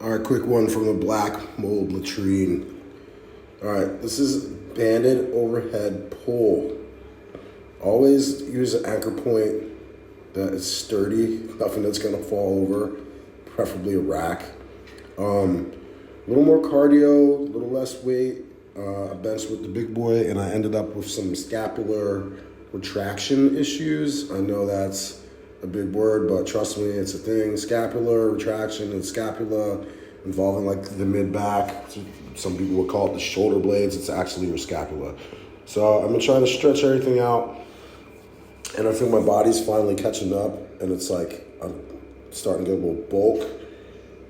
All right, quick one from the black mold latrine. All right, this is banded overhead pull. Always use an anchor point that is sturdy, nothing that's gonna fall over, preferably a rack. A little more cardio, a little less weight. I benched with the big boy and I ended up with some scapular retraction issues. I know that's a big word, but trust me, it's a thing. Scapular retraction and scapula involving like the mid-back. Some people would call it the shoulder blades. It's actually your scapula. So I've been trying to stretch everything out and I feel my body's finally catching up and it's like I'm starting to get a little bulk.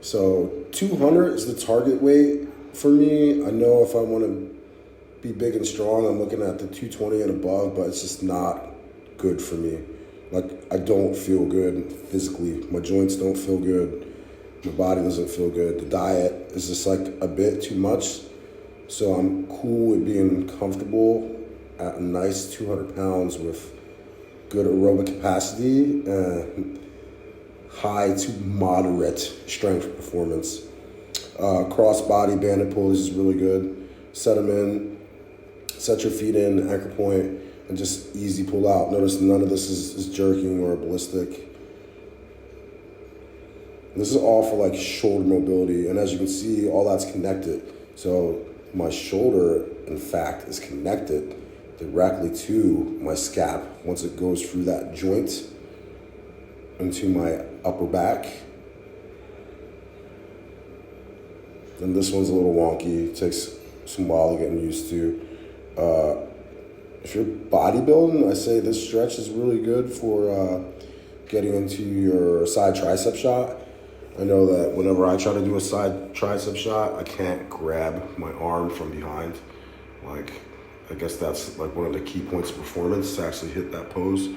So 200 is the target weight for me. I know if I want to be big and strong, I'm looking at the 220 and above, but it's just not good for me. Like, I don't feel good physically. My joints don't feel good. My body doesn't feel good. The diet is just like a bit too much. So I'm cool with being comfortable at a nice 200 pounds with good aerobic capacity and high to moderate strength performance. Cross body banded pulleys is really good. Set them in, set your feet in, anchor point, and just easy pull out. Notice none of this is jerking or ballistic. This is all for like shoulder mobility, and as you can see, all that's connected. So my shoulder, in fact, is connected directly to my scap once it goes through that joint into my upper back. And this one's a little wonky. It takes some while getting used to. If you're bodybuilding, I say this stretch is really good for getting into your side tricep shot. I know that whenever I try to do a side tricep shot, I can't grab my arm from behind. Like, I guess that's like one of the key points of performance, to actually hit that pose.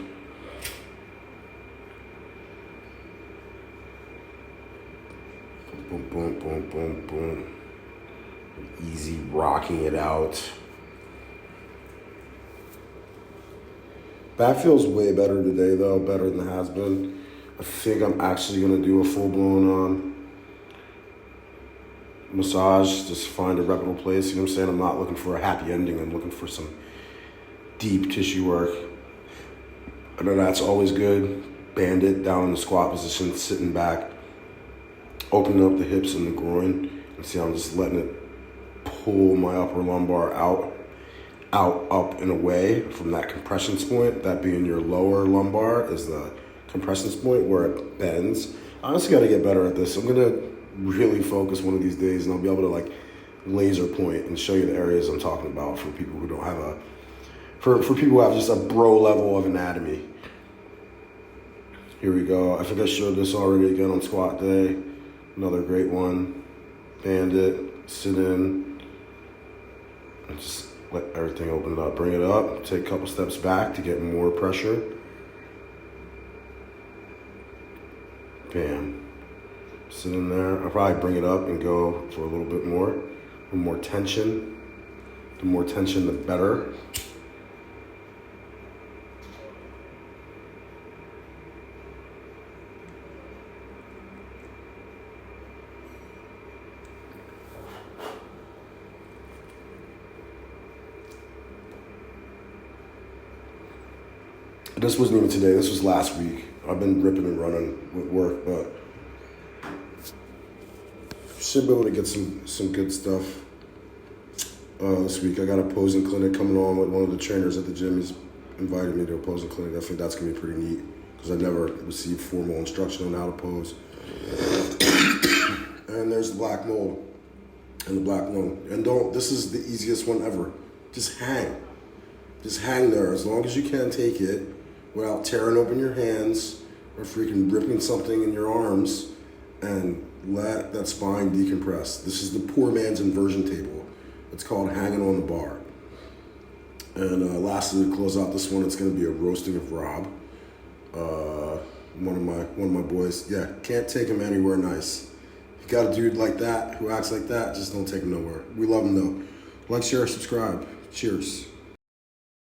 Boom, boom, boom, boom, boom. Easy rocking it out. Back feels way better today though, better than it has been. I think I'm actually gonna do a full-blown massage, just find a reputable place. You know what I'm saying? I'm not looking for a happy ending. I'm looking for some deep tissue work. I know that's always good. Band it down in the squat position, sitting back, opening up the hips and the groin, and see how I'm just letting it pull my upper lumbar out, up and away from that compression point. That being your lower lumbar is the compression point where it bends. I honestly gotta get better at this. I'm gonna really focus one of these days and I'll be able to like laser point and show you the areas I'm talking about for people who don't have for people who have just a bro level of anatomy. Here we go. I think I showed this already again on squat day. Another great one. Band it, sit in, and just let everything open up. Bring it up, take a couple steps back to get more pressure. Bam. Sit in there. I'll probably bring it up and go for a little bit more. The more tension. The more tension, the better. This wasn't even today, this was last week. I've been ripping and running with work, but should be able to get some good stuff this week. I got a posing clinic coming on with one of the trainers at the gym. He's invited me to a posing clinic. I think that's gonna be pretty neat because I never received formal instruction on how to pose. And there's the black mold and the black lung. And this is the easiest one ever. Just hang. Just hang there as long as you can take it without tearing open your hands or freaking ripping something in your arms, and let that spine decompress. This is the poor man's inversion table. It's called hanging on the bar. And lastly, to close out this one, it's gonna be a roasting of Rob. One of my boys. Yeah, can't take him anywhere nice. You got a dude like that who acts like that, just don't take him nowhere. We love him though. Like, share, subscribe. Cheers.